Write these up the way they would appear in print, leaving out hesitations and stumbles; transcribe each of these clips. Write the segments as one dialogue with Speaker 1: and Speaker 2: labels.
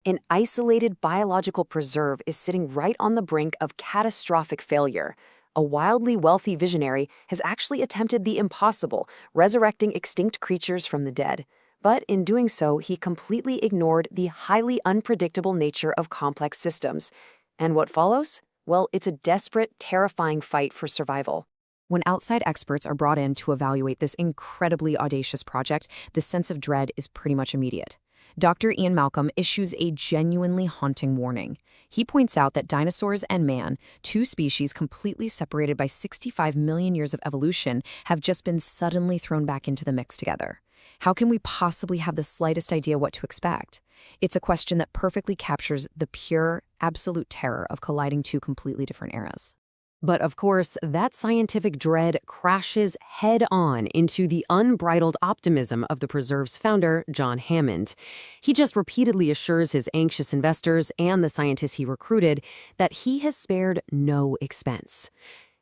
Speaker 1: An isolated biological preserve is sitting right on the brink of catastrophic failure. A wildly wealthy visionary has actually attempted the impossible, resurrecting extinct creatures from the dead. But in doing so, he completely ignored the highly unpredictable nature of complex systems. And what follows? Well, it's a desperate, terrifying fight for survival. When outside experts are brought in to evaluate this incredibly audacious project, the sense of dread is pretty much immediate. Dr. Ian Malcolm issues a genuinely haunting warning. He points out that dinosaurs and man, two species completely separated by 65 million years of evolution, have just been suddenly thrown back into the mix together. How can we possibly have the slightest idea what to expect? It's a question that perfectly captures the pure, absolute terror of colliding two completely different eras. But of course, that scientific dread crashes head-on into the unbridled optimism of the preserve's founder, John Hammond. He just repeatedly assures his anxious investors and the scientists he recruited that he has spared no expense.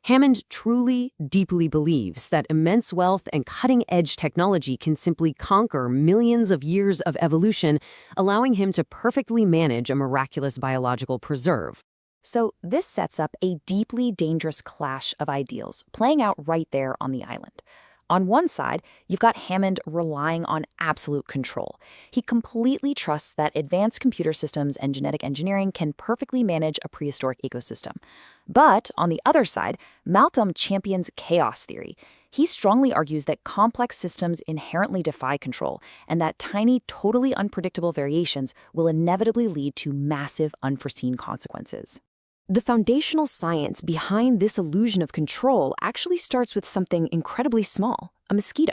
Speaker 1: Hammond truly, deeply believes that immense wealth and cutting-edge technology can simply conquer millions of years of evolution, allowing him to perfectly manage a miraculous biological preserve. So this sets up a deeply dangerous clash of ideals, playing out right there on the island. On one side, you've got Hammond relying on absolute control. He completely trusts that advanced computer systems and genetic engineering can perfectly manage a prehistoric ecosystem. But on the other side, Malcolm champions chaos theory. He strongly argues that complex systems inherently defy control, and that tiny, totally unpredictable variations will inevitably lead to massive, unforeseen consequences. The foundational science behind this illusion of control actually starts with something incredibly small, a mosquito.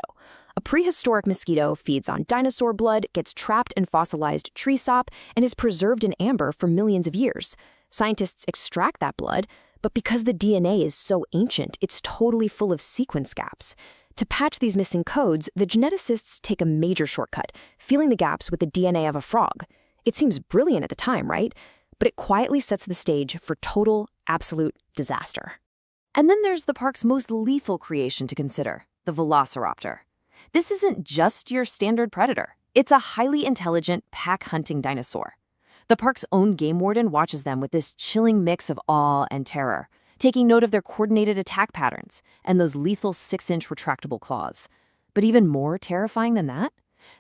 Speaker 1: A prehistoric mosquito feeds on dinosaur blood, gets trapped in fossilized tree sap, and is preserved in amber for millions of years. Scientists extract that blood, but because the DNA is so ancient, it's totally full of sequence gaps. To patch these missing codes, the geneticists take a major shortcut, filling the gaps with the DNA of a frog. It seems brilliant at the time, right? But it quietly sets the stage for total, absolute disaster. And then there's the park's most lethal creation to consider, the velociraptor. This isn't just your standard predator. It's a highly intelligent, pack-hunting dinosaur. The park's own game warden watches them with this chilling mix of awe and terror, taking note of their coordinated attack patterns and those lethal 6-inch retractable claws. But even more terrifying than that,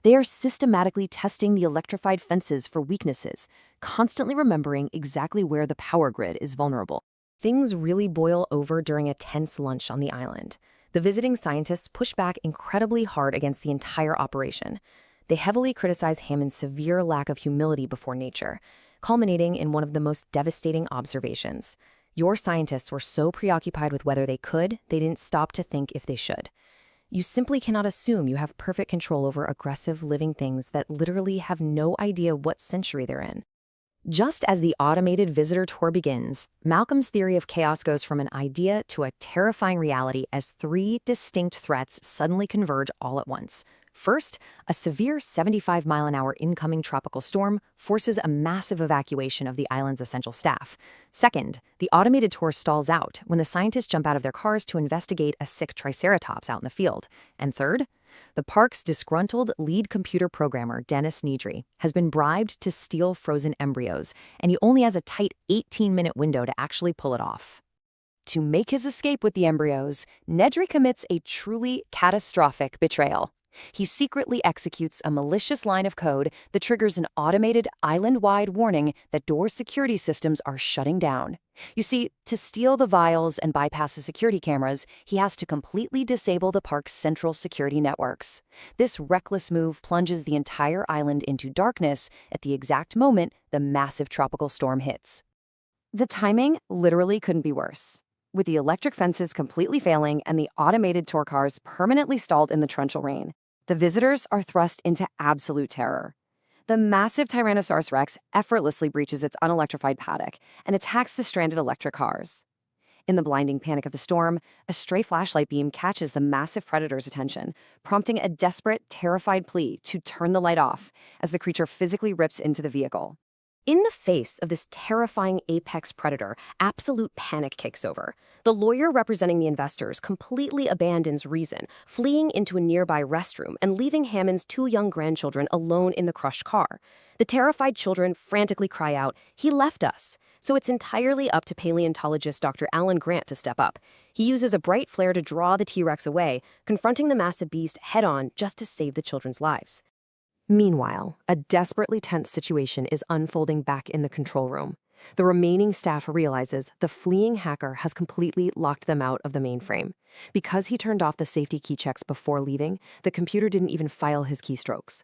Speaker 1: they are systematically testing the electrified fences for weaknesses, constantly remembering exactly where the power grid is vulnerable. Things really boil over during a tense lunch on the island. The visiting scientists push back incredibly hard against the entire operation. They heavily criticize Hammond's severe lack of humility before nature, culminating in one of the most devastating observations. Your scientists were so preoccupied with whether they could, they didn't stop to think if they should. You simply cannot assume you have perfect control over aggressive living things that literally have no idea what century they're in. Just as the automated visitor tour begins, Malcolm's theory of chaos goes from an idea to a terrifying reality as three distinct threats suddenly converge all at once. First, a severe 75-mile-an-hour incoming tropical storm forces a massive evacuation of the island's essential staff. Second, the automated tour stalls out when the scientists jump out of their cars to investigate a sick triceratops out in the field. And third, the park's disgruntled lead computer programmer, Dennis Nedry, has been bribed to steal frozen embryos, and he only has a tight 18-minute window to actually pull it off. To make his escape with the embryos, Nedry commits a truly catastrophic betrayal. He secretly executes a malicious line of code that triggers an automated island-wide warning that door security systems are shutting down. You see, to steal the vials and bypass the security cameras, he has to completely disable the park's central security networks. This reckless move plunges the entire island into darkness at the exact moment the massive tropical storm hits. The timing literally couldn't be worse. With the electric fences completely failing and the automated tour cars permanently stalled in the torrential rain, the visitors are thrust into absolute terror. The massive Tyrannosaurus Rex effortlessly breaches its unelectrified paddock and attacks the stranded electric cars. In the blinding panic of the storm, a stray flashlight beam catches the massive predator's attention, prompting a desperate, terrified plea to turn the light off as the creature physically rips into the vehicle.
Speaker 2: In the face of this terrifying apex predator, absolute panic takes over. The lawyer representing the investors completely abandons reason, fleeing into a nearby restroom and leaving Hammond's two young grandchildren alone in the crushed car. The terrified children frantically cry out, "He left us!" So it's entirely up to paleontologist Dr. Alan Grant to step up. He uses a bright flare to draw the T-Rex away, confronting the massive beast head-on just to save the children's lives.
Speaker 1: Meanwhile, a desperately tense situation is unfolding back in the control room. The remaining staff realizes the fleeing hacker has completely locked them out of the mainframe. Because he turned off the safety key checks before leaving, the computer didn't even file his keystrokes.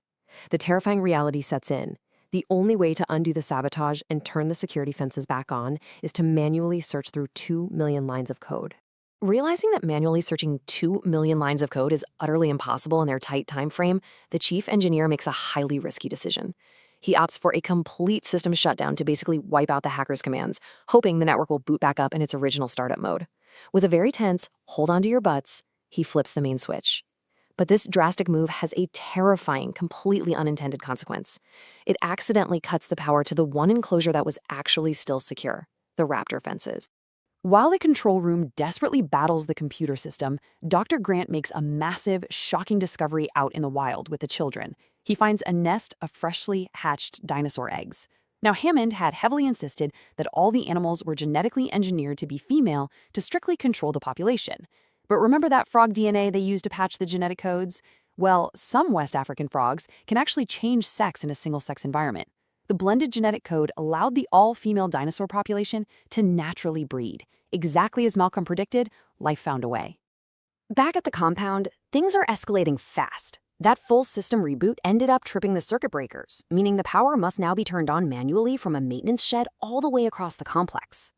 Speaker 1: The terrifying reality sets in. The only way to undo the sabotage and turn the security fences back on is to manually search through 2 million lines of code. Realizing that manually searching 2 million lines of code is utterly impossible in their tight time frame, the chief engineer makes a highly risky decision. He opts for a complete system shutdown to basically wipe out the hacker's commands, hoping the network will boot back up in its original startup mode. With a very tense, hold on to your butts, he flips the main switch. But this drastic move has a terrifying, completely unintended consequence. It accidentally cuts the power to the one enclosure that was actually still secure, the Raptor fences. While the control room desperately battles the computer system, Dr. Grant makes a massive, shocking discovery out in the wild with the children. He finds a nest of freshly hatched dinosaur eggs. Now, Hammond had heavily insisted that all the animals were genetically engineered to be female to strictly control the population. But remember that frog DNA they used to patch the genetic codes? Well, some West African frogs can actually change sex in a single-sex environment. The blended genetic code allowed the all-female dinosaur population to naturally breed. Exactly as Malcolm predicted, life found a way.
Speaker 2: Back at the compound, things are escalating fast. That full system reboot ended up tripping the circuit breakers, meaning the power must now be turned on manually from a maintenance shed all the way across the complex.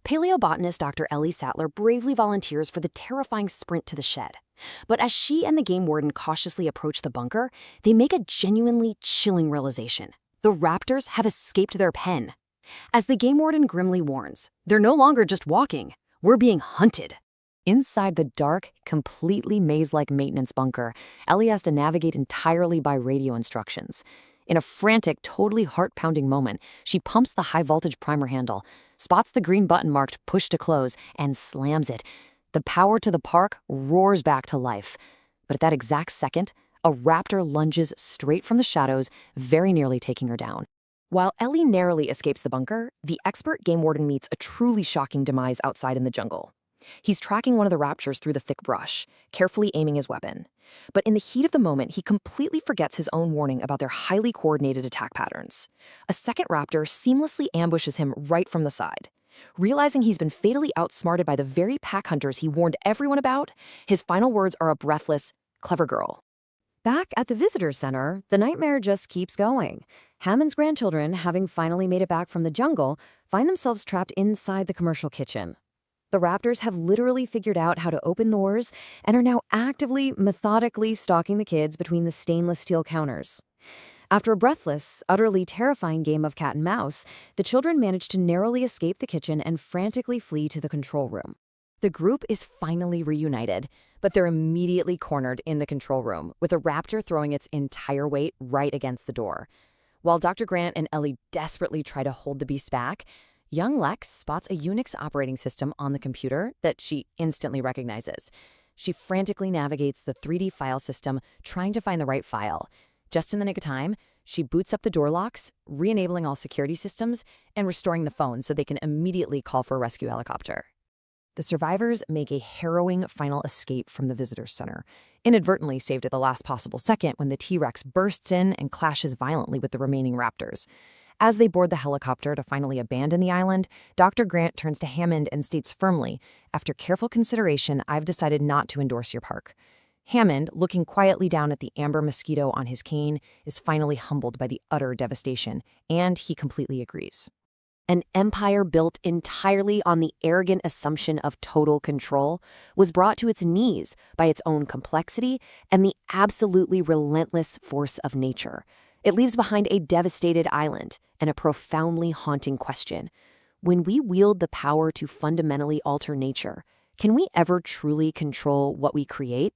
Speaker 2: Paleobotanist Dr. Ellie Sattler bravely volunteers for the terrifying sprint to the shed. But as she and the game warden cautiously approach the bunker, they make a genuinely chilling realization. The raptors have escaped their pen. As the game warden grimly warns, they're no longer just walking, we're being hunted.
Speaker 1: Inside the dark, completely maze-like maintenance bunker, Ellie has to navigate entirely by radio instructions. In a frantic, totally heart-pounding moment, she pumps the high-voltage primer handle, spots the green button marked push to close, and slams it. The power to the park roars back to life. But at that exact second, a raptor lunges straight from the shadows, very nearly taking her down. While Ellie narrowly escapes the bunker, the expert game warden meets a truly shocking demise outside in the jungle. He's tracking one of the raptors through the thick brush, carefully aiming his weapon. But in the heat of the moment, he completely forgets his own warning about their highly coordinated attack patterns. A second raptor seamlessly ambushes him right from the side. Realizing he's been fatally outsmarted by the very pack hunters he warned everyone about, his final words are a breathless, "Clever girl." Back at the visitor center, the nightmare just keeps going. Hammond's grandchildren, having finally made it back from the jungle, find themselves trapped inside the commercial kitchen. The raptors have literally figured out how to open doors and are now actively, methodically stalking the kids between the stainless steel counters. After a breathless, utterly terrifying game of cat and mouse, the children manage to narrowly escape the kitchen and frantically flee to the control room. The group is finally reunited, but they're immediately cornered in the control room, with a raptor throwing its entire weight right against the door. While Dr. Grant and Ellie desperately try to hold the beast back, young Lex spots a Unix operating system on the computer that she instantly recognizes. She frantically navigates the 3D file system, trying to find the right file. Just in the nick of time, she boots up the door locks, re-enabling all security systems, and restoring the phone so they can immediately call for a rescue helicopter. The survivors make a harrowing final escape from the visitor's center, inadvertently saved at the last possible second when the T-Rex bursts in and clashes violently with the remaining raptors. As they board the helicopter to finally abandon the island, Dr. Grant turns to Hammond and states firmly, "After careful consideration, I've decided not to endorse your park." Hammond, looking quietly down at the amber mosquito on his cane, is finally humbled by the utter devastation, and he completely agrees. An empire built entirely on the arrogant assumption of total control was brought to its knees by its own complexity and the absolutely relentless force of nature. It leaves behind a devastated island and a profoundly haunting question. When we wield the power to fundamentally alter nature, can we ever truly control what we create?